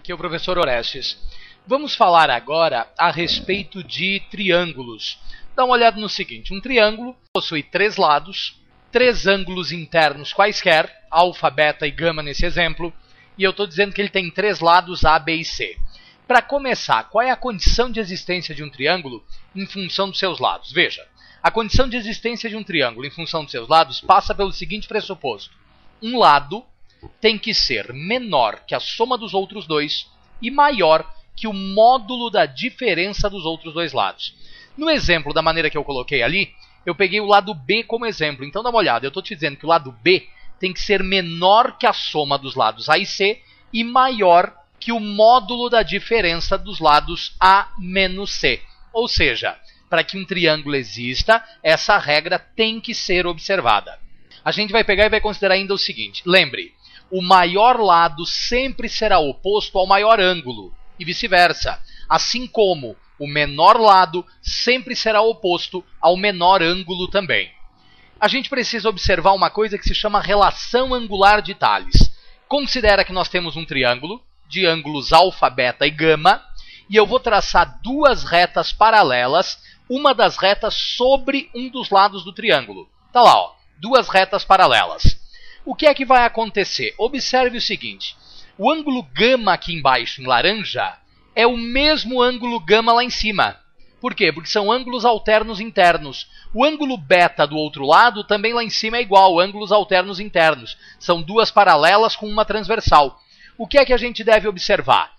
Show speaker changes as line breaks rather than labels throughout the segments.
aqui é o professor Orestes. Vamos falar agora a respeito de triângulos. Dá uma olhada no seguinte, um triângulo possui três lados, três ângulos internos quaisquer, alfa, beta e gama nesse exemplo, e eu estou dizendo que ele tem três lados A, B e C. Para começar, qual é a condição de existência de um triângulo em função dos seus lados? Veja, a condição de existência de um triângulo em função dos seus lados passa pelo seguinte pressuposto. Um lado tem que ser menor que a soma dos outros dois e maior que o módulo da diferença dos outros dois lados. No exemplo, da maneira que eu coloquei ali, eu peguei o lado B como exemplo. Então dá uma olhada, eu estou te dizendo que o lado B tem que ser menor que a soma dos lados A e C e maior que o módulo da diferença dos lados A menos C. Ou seja, para que um triângulo exista, essa regra tem que ser observada. A gente vai pegar e vai considerar ainda o seguinte. Lembre, o maior lado sempre será oposto ao maior ângulo e vice-versa. Assim como o menor lado sempre será oposto ao menor ângulo também. A gente precisa observar uma coisa que se chama relação angular de Thales. Considera que nós temos um triângulo de ângulos alfa, beta e gama, e eu vou traçar duas retas paralelas, uma das retas sobre um dos lados do triângulo. Tá lá, ó, duas retas paralelas. O que é que vai acontecer? Observe o seguinte, o ângulo gama aqui embaixo, em laranja, é o mesmo ângulo gama lá em cima. Por quê? Porque são ângulos alternos internos. O ângulo beta do outro lado também lá em cima é igual, ângulos alternos internos. São duas paralelas com uma transversal. O que é que a gente deve observar?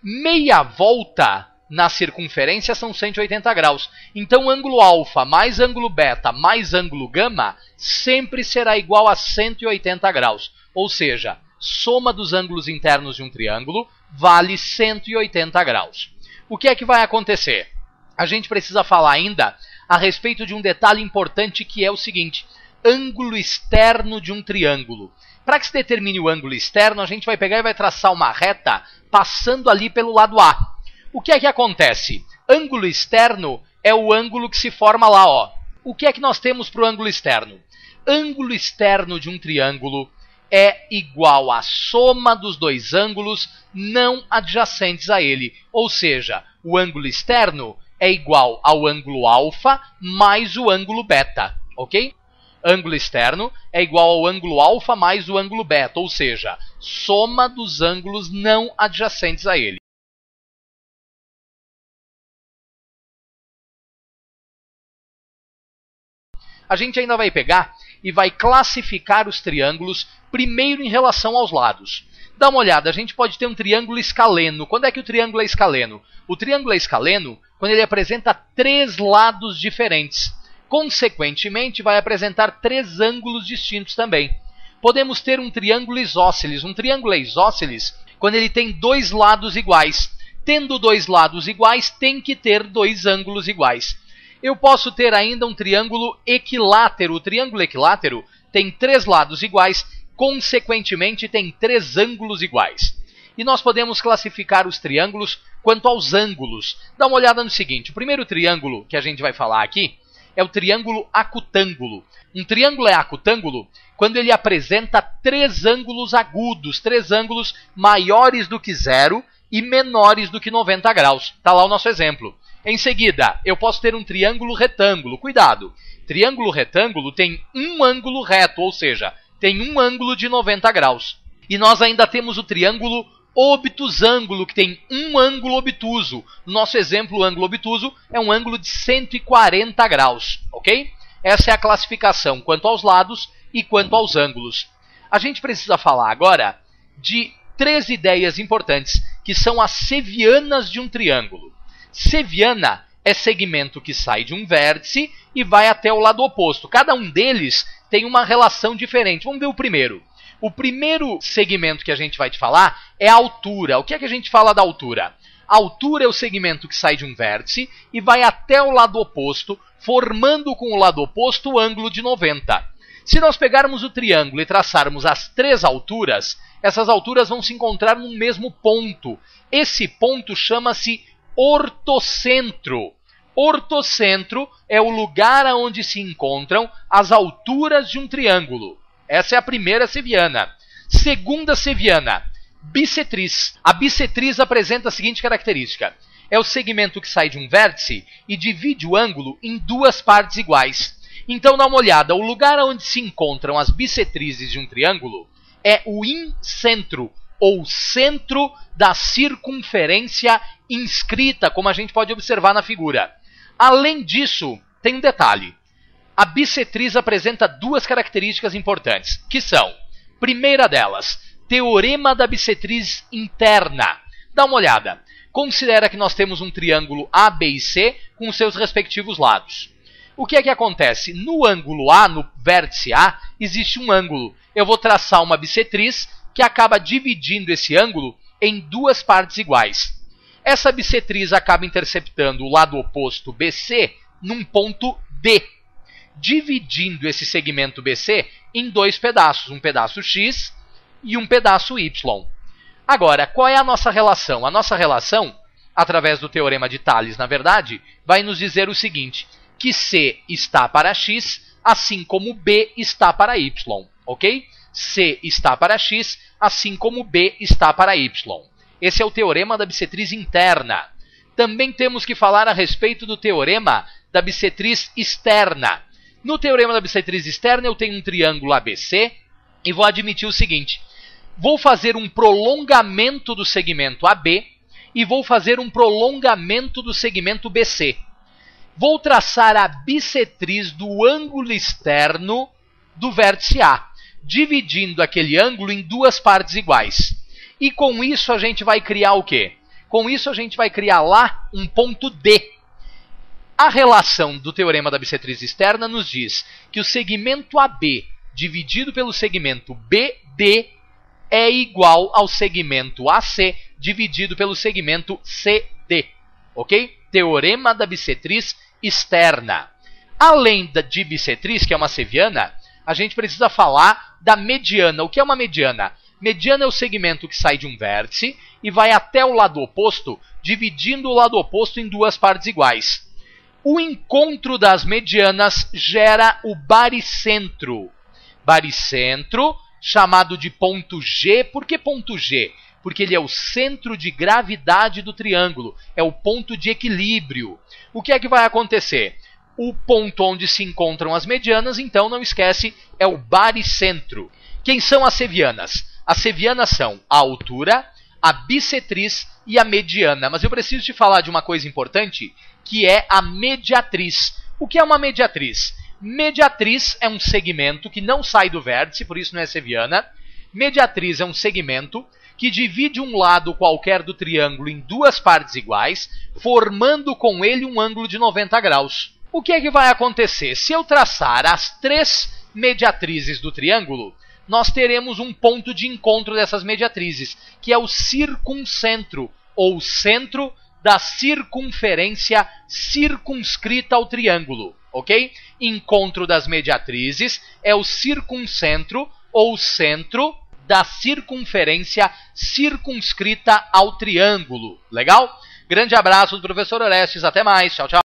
Meia volta na circunferência são 180 graus. Então, ângulo alfa mais ângulo beta mais ângulo gama sempre será igual a 180 graus. Ou seja, soma dos ângulos internos de um triângulo vale 180 graus. O que é que vai acontecer? A gente precisa falar ainda a respeito de um detalhe importante que é o seguinte, ângulo externo de um triângulo. Para que se determine o ângulo externo, a gente vai pegar e vai traçar uma reta passando ali pelo lado A. O que é que acontece? Ângulo externo é o ângulo que se forma lá, ó. O que é que nós temos para o ângulo externo? Ângulo externo de um triângulo é igual à soma dos dois ângulos não adjacentes a ele. Ou seja, o ângulo externo é igual ao ângulo alfa mais o ângulo beta, ok? Ângulo externo é igual ao ângulo alfa mais o ângulo beta, ou seja, soma dos ângulos não adjacentes a ele. A gente ainda vai pegar e vai classificar os triângulos primeiro em relação aos lados. Dá uma olhada, a gente pode ter um triângulo escaleno. Quando é que o triângulo é escaleno? O triângulo é escaleno quando ele apresenta três lados diferentes. Consequentemente, vai apresentar três ângulos distintos também. Podemos ter um triângulo isósceles. Um triângulo é isósceles quando ele tem dois lados iguais. Tendo dois lados iguais, tem que ter dois ângulos iguais. Eu posso ter ainda um triângulo equilátero. O triângulo equilátero tem três lados iguais, consequentemente tem três ângulos iguais. E nós podemos classificar os triângulos quanto aos ângulos. Dá uma olhada no seguinte, o primeiro triângulo que a gente vai falar aqui é o triângulo acutângulo. Um triângulo é acutângulo quando ele apresenta três ângulos agudos, três ângulos maiores do que zero e menores do que 90 graus. Está lá o nosso exemplo. Em seguida, eu posso ter um triângulo retângulo. Cuidado, triângulo retângulo tem um ângulo reto, ou seja, tem um ângulo de 90 graus. E nós ainda temos o triângulo obtusângulo, que tem um ângulo obtuso. No nosso exemplo, o ângulo obtuso é um ângulo de 140 graus, ok? Essa é a classificação quanto aos lados e quanto aos ângulos. A gente precisa falar agora de três ideias importantes, que são as sevianas de um triângulo. Seviana é segmento que sai de um vértice e vai até o lado oposto. Cada um deles tem uma relação diferente. Vamos ver o primeiro. O primeiro segmento que a gente vai te falar é a altura. O que é que a gente fala da altura? A altura é o segmento que sai de um vértice e vai até o lado oposto, formando com o lado oposto o ângulo de 90. Se nós pegarmos o triângulo e traçarmos as três alturas, essas alturas vão se encontrar no mesmo ponto. Esse ponto chama-se ortocentro. Ortocentro é o lugar onde se encontram as alturas de um triângulo. Essa é a primeira seviana. Segunda seviana, bissetriz. A bissetriz apresenta a seguinte característica. É o segmento que sai de um vértice e divide o ângulo em duas partes iguais. Então dá uma olhada, o lugar onde se encontram as bissetrizes de um triângulo é o incentro, ou centro da circunferência inscrita, como a gente pode observar na figura. Além disso, tem um detalhe. A bissetriz apresenta duas características importantes, que são, primeira delas, teorema da bissetriz interna. Dá uma olhada. Considera que nós temos um triângulo A, B e C com seus respectivos lados. O que é que acontece? No ângulo A, no vértice A, existe um ângulo. Eu vou traçar uma bissetriz que acaba dividindo esse ângulo em duas partes iguais. Essa bissetriz acaba interceptando o lado oposto BC num ponto D, dividindo esse segmento BC em dois pedaços, um pedaço X e um pedaço Y. Agora, qual é a nossa relação? A nossa relação, através do teorema de Tales, na verdade, vai nos dizer o seguinte, que C está para X, assim como B está para Y, ok? C está para X, assim como B está para Y. Esse é o teorema da bissetriz interna. Também temos que falar a respeito do teorema da bissetriz externa. No teorema da bissetriz externa, eu tenho um triângulo ABC e vou admitir o seguinte. Vou fazer um prolongamento do segmento AB e vou fazer um prolongamento do segmento BC. Vou traçar a bissetriz do ângulo externo do vértice A, dividindo aquele ângulo em duas partes iguais. E com isso a gente vai criar o quê? Com isso a gente vai criar lá um ponto D. A relação do teorema da bissetriz externa nos diz que o segmento AB dividido pelo segmento BD é igual ao segmento AC dividido pelo segmento CD. Ok? Teorema da bissetriz externa. Além de bissetriz, que é uma seviana, a gente precisa falar da mediana. O que é uma mediana? Mediana é o segmento que sai de um vértice e vai até o lado oposto, dividindo o lado oposto em duas partes iguais. O encontro das medianas gera o baricentro. Baricentro, chamado de ponto G. Por que ponto G? Porque ele é o centro de gravidade do triângulo, é o ponto de equilíbrio. O que é que vai acontecer? O ponto onde se encontram as medianas, então, não esquece, é o baricentro. Quem são as sevianas? As sevianas são a altura, a bissetriz e a mediana. Mas eu preciso te falar de uma coisa importante, que é a mediatriz. O que é uma mediatriz? Mediatriz é um segmento que não sai do vértice, por isso não é seviana. Mediatriz é um segmento que divide um lado qualquer do triângulo em duas partes iguais, formando com ele um ângulo de 90 graus. O que é que vai acontecer? Se eu traçar as três mediatrizes do triângulo, nós teremos um ponto de encontro dessas mediatrizes, que é o circuncentro, ou centro da circunferência circunscrita ao triângulo, ok? Encontro das mediatrizes é o circuncentro, ou centro da circunferência circunscrita ao triângulo. Legal? Grande abraço do professor Orestes. Até mais. Tchau, tchau.